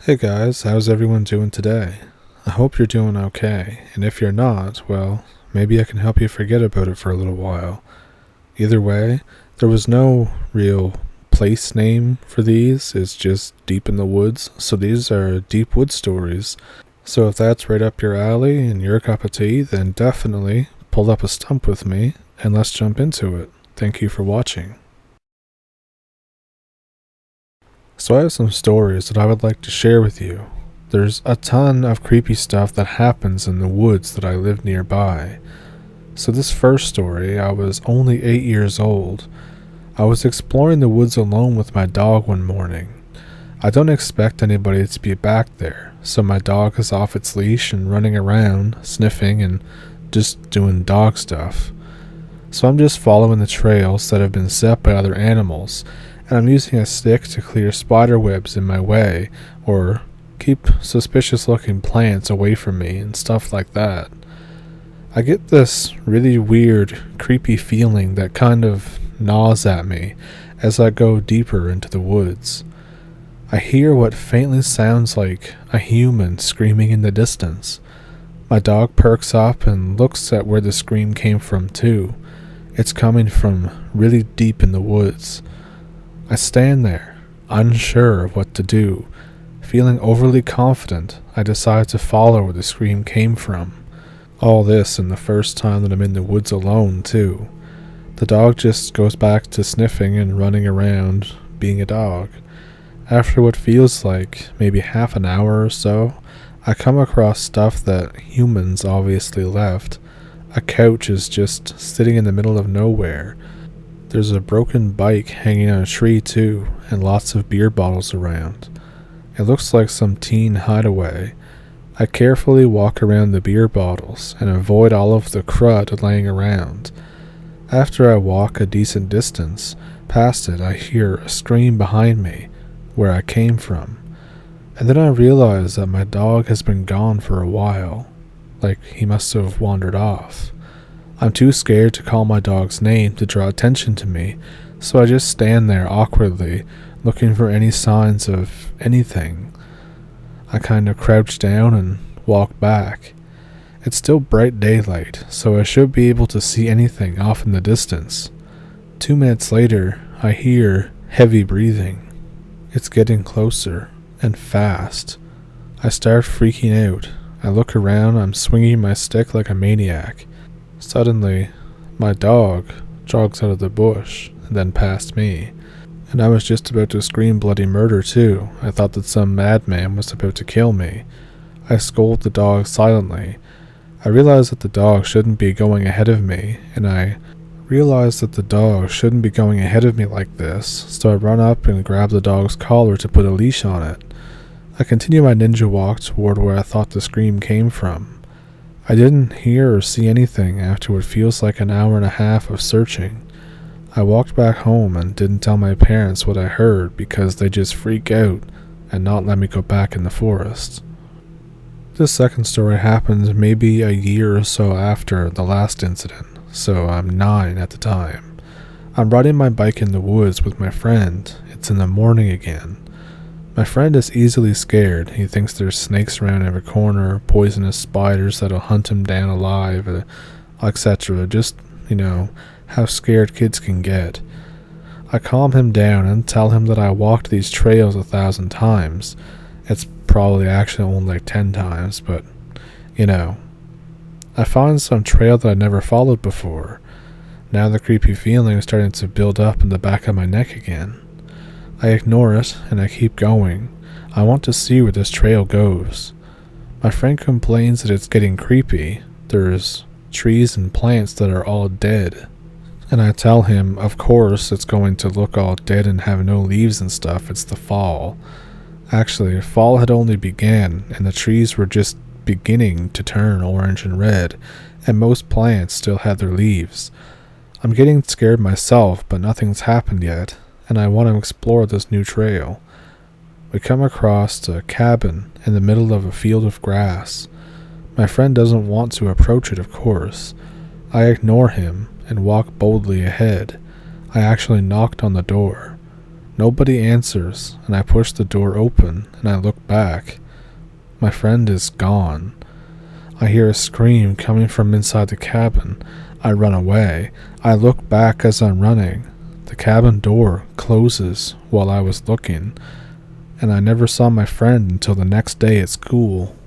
Hey guys, how's everyone doing today? I hope you're doing okay, and if you're not, well, maybe I can help you forget about it for a little while. Either way, there was no real place name for these, it's just deep in the woods, so these are deep wood stories. So if that's right up your alley and your cup of tea, then definitely pull up a stump with me and let's jump into it. Thank you for watching. So I have some stories that I would like to share with you. There's a ton of creepy stuff that happens in the woods that I live nearby. So this first story, I was only 8 years old. I was exploring the woods alone with my dog one morning. I don't expect anybody to be back there, so my dog is off its leash and running around, sniffing and just doing dog stuff. So I'm just following the trails that have been set by other animals, and I'm using a stick to clear spider webs in my way, or keep suspicious looking plants away from me and stuff like that. I get this really weird, creepy feeling that kind of gnaws at me as I go deeper into the woods. I hear what faintly sounds like a human screaming in the distance. My dog perks up and looks at where the scream came from too. It's coming from really deep in the woods. I stand there, unsure of what to do. Feeling overly confident, I decide to follow where the scream came from. All this in the first time that I'm in the woods alone, too. The dog just goes back to sniffing and running around, being a dog. After what feels like maybe half an hour or so, I come across stuff that humans obviously left. A couch is just sitting in the middle of nowhere. There's a broken bike hanging on a tree too, and lots of beer bottles around. It looks like some teen hideaway. I carefully walk around the beer bottles and avoid all of the crud laying around. After I walk a decent distance past it, I hear a scream behind me, where I came from. And then I realize that my dog has been gone for a while, like he must have wandered off. I'm too scared to call my dog's name to draw attention to me, so I just stand there awkwardly, looking for any signs of anything. I kind of crouch down and walk back. It's still bright daylight, so I should be able to see anything off in the distance. 2 minutes later, I hear heavy breathing. It's getting closer, and fast. I start freaking out. I look around, I'm swinging my stick like a maniac. Suddenly, my dog jogs out of the bush and then past me, and I was just about to scream bloody murder too. I thought that some madman was about to kill me. I scold the dog silently. I realize that the dog shouldn't be going ahead of me, and I realize that the dog shouldn't be going ahead of me like this, so I run up and grab the dog's collar to put a leash on it. I continue my ninja walk toward where I thought the scream came from. I didn't hear or see anything after what feels like an hour and a half of searching. I walked back home and didn't tell my parents what I heard because they just freak out and not let me go back in the forest. This second story happened maybe a year or so after the last incident, so I'm 9 at the time. I'm riding my bike in the woods with my friend. It's in the morning again. My friend is easily scared. He thinks there's snakes around every corner, poisonous spiders that'll hunt him down alive, etc. Just, how scared kids can get. I calm him down and tell him that I walked these trails 1,000 times. It's probably actually only like 10 times, but, I find some trail that I never followed before. Now the creepy feeling is starting to build up in the back of my neck again. I ignore it, and I keep going. I want to see where this trail goes. My friend complains that it's getting creepy. There's trees and plants that are all dead. And I tell him, of course, it's going to look all dead and have no leaves and stuff. It's the fall. Actually, fall had only began, and the trees were just beginning to turn orange and red, and most plants still had their leaves. I'm getting scared myself, but nothing's happened yet, and I want to explore this new trail. We come across a cabin in the middle of a field of grass. My friend doesn't want to approach it, of course. I ignore him and walk boldly ahead. I actually knocked on the door. Nobody answers, and I push the door open, and I look back. My friend is gone. I hear a scream coming from inside the cabin. I run away. I look back as I'm running. The cabin door closes while I was looking, and I never saw my friend until the next day at school.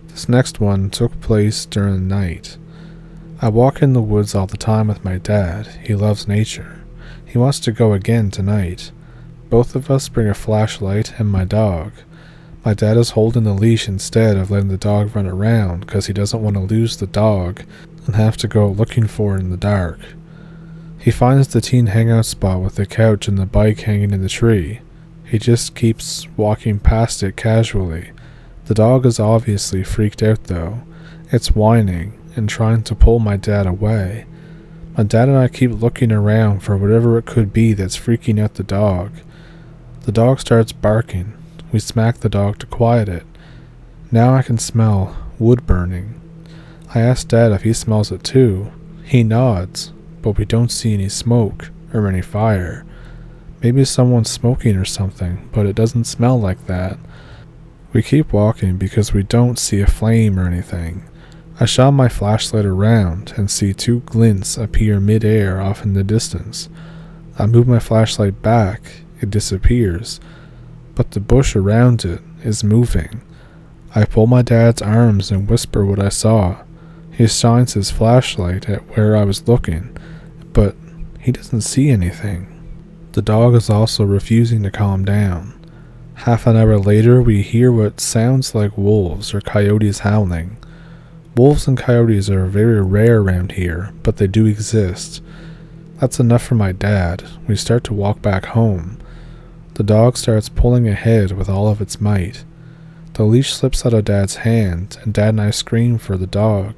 This next one took place during the night. I walk in the woods all the time with my dad. He loves nature. He wants to go again tonight. Both of us bring a flashlight and my dog. My dad is holding the leash instead of letting the dog run around because he doesn't want to lose the dog and have to go looking for it in the dark. He finds the teen hangout spot with the couch and the bike hanging in the tree. He just keeps walking past it casually. The dog is obviously freaked out though. It's whining and trying to pull my dad away. My dad and I keep looking around for whatever it could be that's freaking out the dog. The dog starts barking. We smack the dog to quiet it. Now I can smell wood burning. I ask Dad if he smells it too. He nods, but we don't see any smoke or any fire. Maybe someone's smoking or something, but it doesn't smell like that. We keep walking because we don't see a flame or anything. I shine my flashlight around and see two glints appear mid-air off in the distance. I move my flashlight back. It disappears, but the bush around it is moving. I pull my dad's arms and whisper what I saw. He shines his flashlight at where I was looking, but he doesn't see anything. The dog is also refusing to calm down. Half an hour later, we hear what sounds like wolves or coyotes howling. Wolves and coyotes are very rare around here, but they do exist. That's enough for my dad. We start to walk back home. The dog starts pulling ahead with all of its might. The leash slips out of Dad's hand, and Dad and I scream for the dog.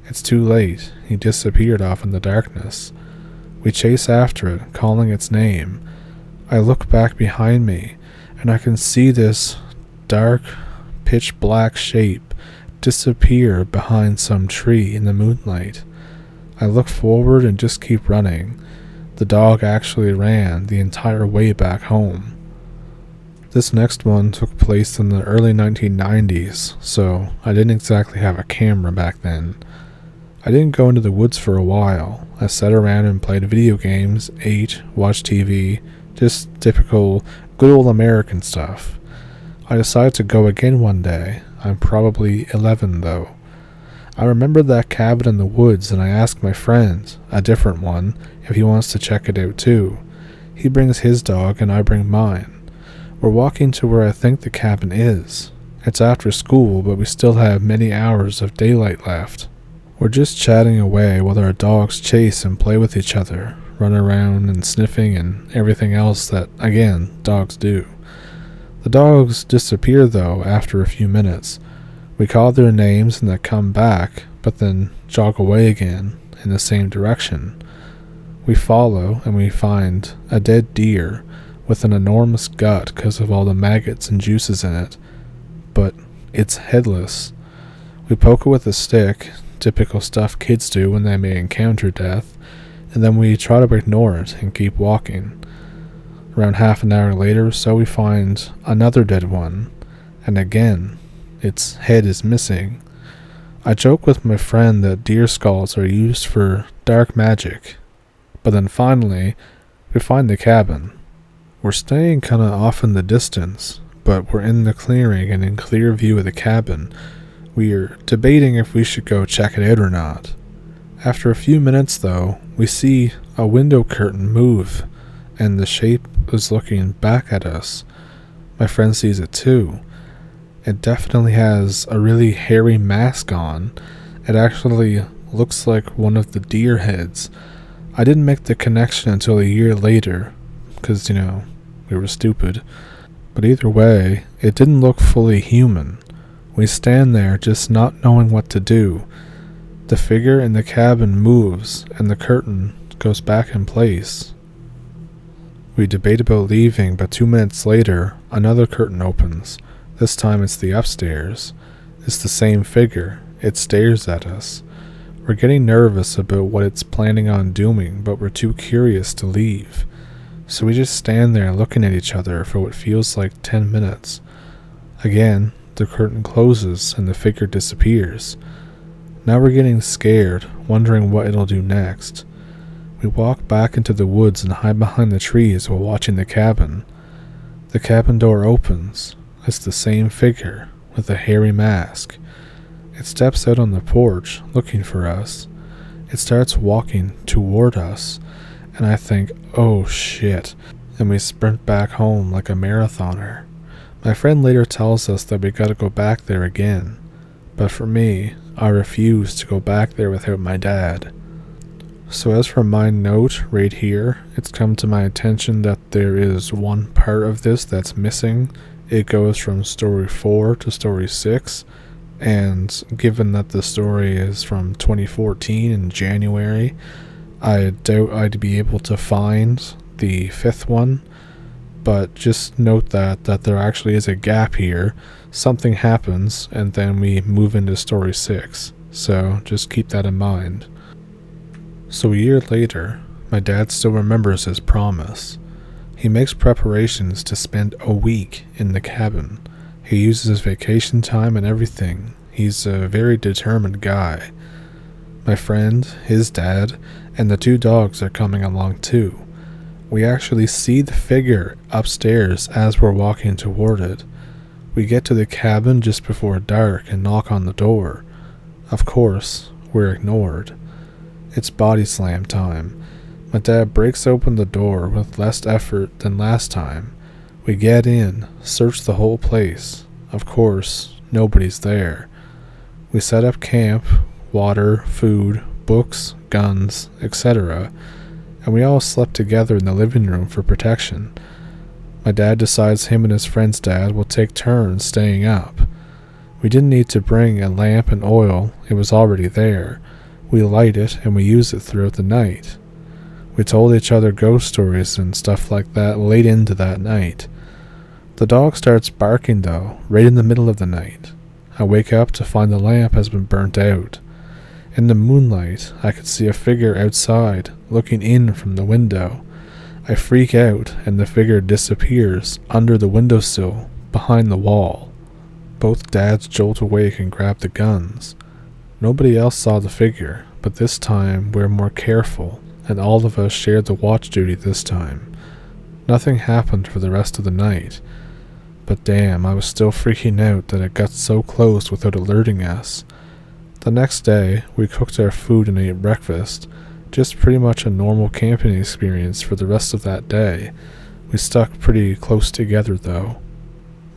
It's too late. He disappeared off in the darkness. We chase after it, calling its name. I look back behind me, and I can see this dark, pitch-black shape disappear behind some tree in the moonlight. I look forward and just keep running. The dog actually ran the entire way back home. This next one took place in the early 1990s, so I didn't exactly have a camera back then. I didn't go into the woods for a while. I sat around and played video games, ate, watched TV, just typical good old American stuff. I decided to go again one day. I'm probably 11 though. I remember that cabin in the woods and I asked my friend, a different one, if he wants to check it out too. He brings his dog and I bring mine. We're walking to where I think the cabin is. It's after school, but we still have many hours of daylight left. We're just chatting away while our dogs chase and play with each other, run around and sniffing and everything else that, again, dogs do. The dogs disappear though after a few minutes. We call their names and they come back, but then jog away again in the same direction. We follow and we find a dead deer with an enormous gut because of all the maggots and juices in it, but it's headless. We poke it with a stick, typical stuff kids do when they may encounter death, and then we try to ignore it and keep walking. Around half an hour later or so we find another dead one, and again, its head is missing. I joke with my friend that deer skulls are used for dark magic, but then finally, we find the cabin. We're staying kinda off in the distance, but we're in the clearing and in clear view of the cabin. We're debating if we should go check it out or not. After a few minutes though, we see a window curtain move, and the shape is looking back at us. My friend sees it too. It definitely has a really hairy mask on. It actually looks like one of the deer heads. I didn't make the connection until a year later, because, we were stupid. But either way, it didn't look fully human. We stand there just not knowing what to do. The figure in the cabin moves, and the curtain goes back in place. We debate about leaving, but 2 minutes later, another curtain opens. This time it's the upstairs. It's the same figure. It stares at us. We're getting nervous about what it's planning on doing, but we're too curious to leave. So we just stand there looking at each other for what feels like 10 minutes. Again, the curtain closes and the figure disappears. Now we're getting scared, wondering what it'll do next. We walk back into the woods and hide behind the trees while watching the cabin. The cabin door opens. It's the same figure, with a hairy mask. It steps out on the porch, looking for us. It starts walking toward us, and I think, oh shit, and we sprint back home like a marathoner. My friend later tells us that we gotta go back there again, but for me, I refuse to go back there without my dad. So as for my note right here, it's come to my attention that there is one part of this that's missing. It goes from story 4 to story 6, and given that the story is from 2014 in January, I doubt I'd be able to find the 5th one, but just note that there actually is a gap here. Something happens, and then we move into story 6, so just keep that in mind. So a year later, my dad still remembers his promise. He makes preparations to spend a week in the cabin. He uses his vacation time and everything. He's a very determined guy. My friend, his dad, and the 2 dogs are coming along too. We actually see the figure upstairs as we're walking toward it. We get to the cabin just before dark and knock on the door. Of course, we're ignored. It's body slam time. My dad breaks open the door with less effort than last time. We get in, search the whole place. Of course, nobody's there. We set up camp, water, food, books, guns, etc., and we all slept together in the living room for protection. My dad decides him and his friend's dad will take turns staying up. We didn't need to bring a lamp and oil, it was already there. We light it and we use it throughout the night. We told each other ghost stories and stuff like that late into that night. The dog starts barking though, right in the middle of the night. I wake up to find the lamp has been burnt out. In the moonlight, I could see a figure outside, looking in from the window. I freak out and the figure disappears under the windowsill, behind the wall. Both dads jolt awake and grab the guns. Nobody else saw the figure, but this time we're more careful, and all of us shared the watch duty this time. Nothing happened for the rest of the night, but damn, I was still freaking out that it got so close without alerting us. The next day, we cooked our food and ate breakfast, just pretty much a normal camping experience for the rest of that day. We stuck pretty close together though.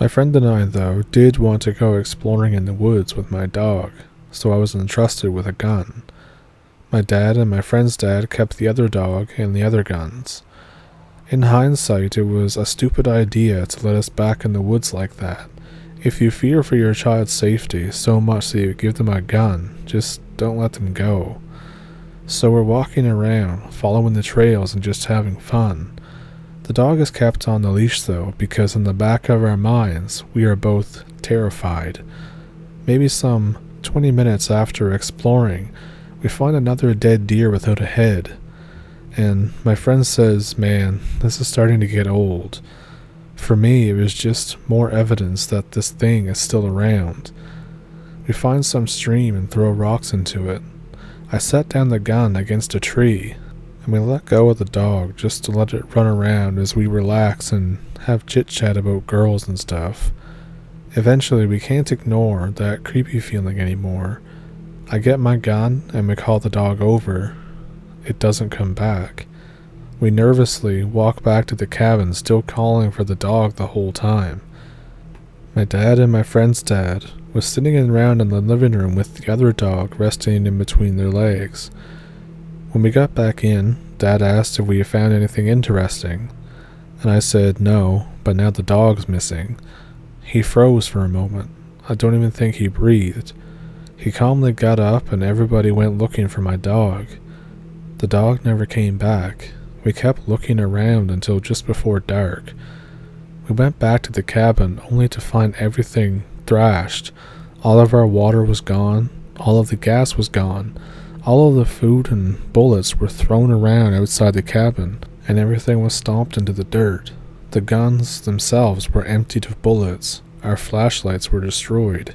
My friend and I, though, did want to go exploring in the woods with my dog, so I was entrusted with a gun. My dad and my friend's dad kept the other dog and the other guns. In hindsight, it was a stupid idea to let us back in the woods like that. If you fear for your child's safety so much that you give them a gun, just don't let them go. So we're walking around, following the trails and just having fun. The dog is kept on the leash though, because in the back of our minds, we are both terrified. Maybe some 20 minutes after exploring, we find another dead deer without a head. And my friend says, man, this is starting to get old. For me, it was just more evidence that this thing is still around. We find some stream and throw rocks into it. I set down the gun against a tree, and we let go of the dog just to let it run around as we relax and have chit-chat about girls and stuff. Eventually, we can't ignore that creepy feeling anymore. I get my gun and we call the dog over. It doesn't come back. We nervously walk back to the cabin, still calling for the dog the whole time. My dad and my friend's dad was sitting around in the living room with the other dog resting in between their legs. When we got back in, Dad asked if we had found anything interesting, and I said no, but now the dog's missing. He froze for a moment. I don't even think he breathed. He calmly got up and everybody went looking for my dog. The dog never came back. We kept looking around until just before dark. We went back to the cabin only to find everything thrashed. All of our water was gone. All of the gas was gone. All of the food and bullets were thrown around outside the cabin. and everything was stomped into the dirt. The guns themselves were emptied of bullets, our flashlights were destroyed,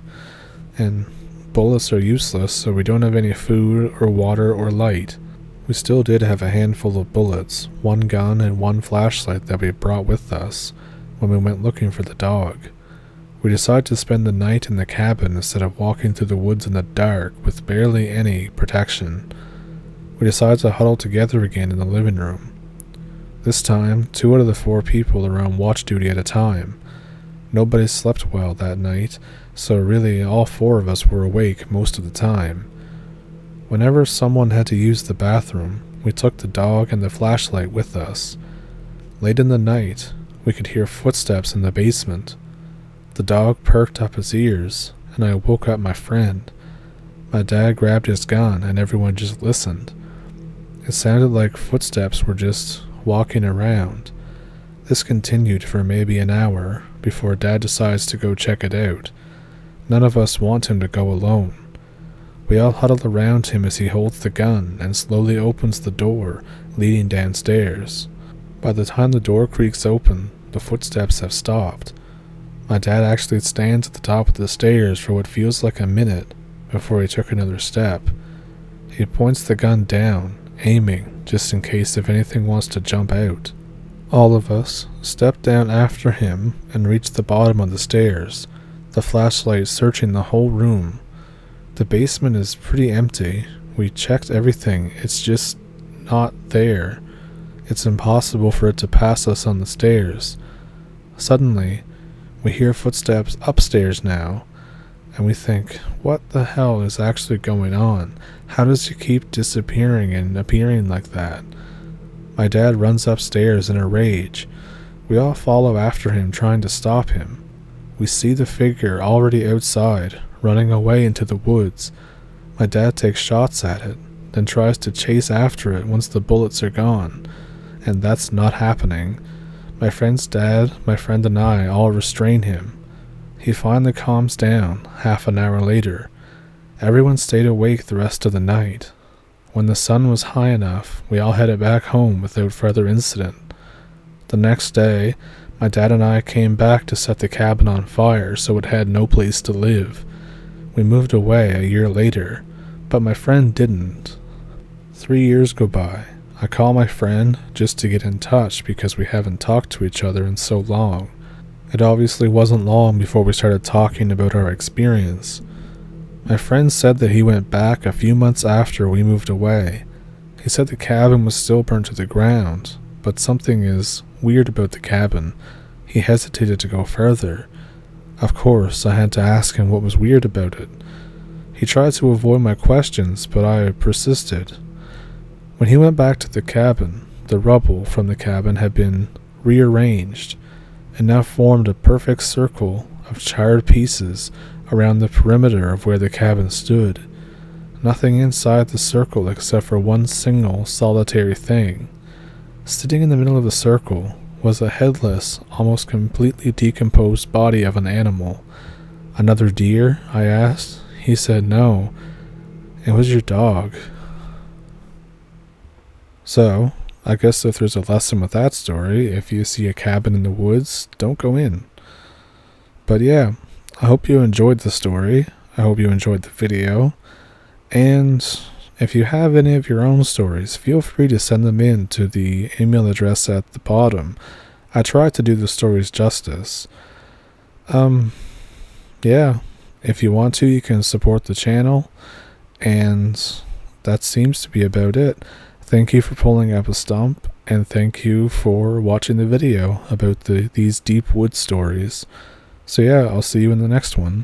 and bullets are useless, so we don't have any food or water or light. We still did have a handful of bullets, one gun and one flashlight that we brought with us when we went looking for the dog. We decided to spend the night in the cabin instead of walking through the woods in the dark with barely any protection. We decided to huddle together again in the living room. This time, 2 out of the 4 people are on watch duty at a time. Nobody slept well that night, so really all 4 of us were awake most of the time. Whenever someone had to use the bathroom, we took the dog and the flashlight with us. Late in the night, we could hear footsteps in the basement. The dog perked up his ears, and I woke up my friend. My dad grabbed his gun, and everyone just listened. It sounded like footsteps were just walking around. This continued for maybe an hour before Dad decides to go check it out. None of us want him to go alone. We all huddle around him as he holds the gun and slowly opens the door leading downstairs. By the time the door creaks open, the footsteps have stopped. My dad actually stands at the top of the stairs for what feels like a minute before he took another step. He points the gun down, aiming just in case if anything wants to jump out. All of us stepped down after him and reached the bottom of the stairs, the flashlight searching the whole room. The basement is pretty empty. We checked everything, it's just not there. It's impossible for it to pass us on the stairs. Suddenly, we hear footsteps upstairs now, and we think, what the hell is actually going on? How does he keep disappearing and appearing like that? My dad runs upstairs in a rage. We all follow after him, trying to stop him. We see the figure already outside, running away into the woods. My dad takes shots at it, then tries to chase after it once the bullets are gone, and that's not happening. My friend's dad, my friend and I all restrain him. He finally calms down half an hour later. Everyone stayed awake the rest of the night. When the sun was high enough, we all headed back home without further incident. The next day, my dad and I came back to set the cabin on fire so it had no place to live. We moved away a year later, but my friend didn't. 3 years go by. I call my friend just to get in touch because we haven't talked to each other in so long. It obviously wasn't long before we started talking about our experience. My friend said that he went back a few months after we moved away. He said the cabin was still burned to the ground, but something is weird about the cabin. He hesitated to go further. Of course, I had to ask him what was weird about it. He tried to avoid my questions, but I persisted. When he went back to the cabin, the rubble from the cabin had been rearranged and now formed a perfect circle of charred pieces around the perimeter of where the cabin stood. Nothing inside the circle except for one single solitary thing. Sitting in the middle of the circle was a headless, almost completely decomposed body of an animal. Another deer? I asked. He said no. It was your dog. So, I guess if there's a lesson with that story, if you see a cabin in the woods, don't go in. But yeah, I hope you enjoyed the story. I hope you enjoyed the video. And if you have any of your own stories, feel free to send them in to the email address at the bottom. I try to do the stories justice. Yeah, if you want to, you can support the channel. And that seems to be about it. Thank you for pulling up a stump, and thank you for watching the video about these deep wood stories. So yeah, I'll see you in the next one.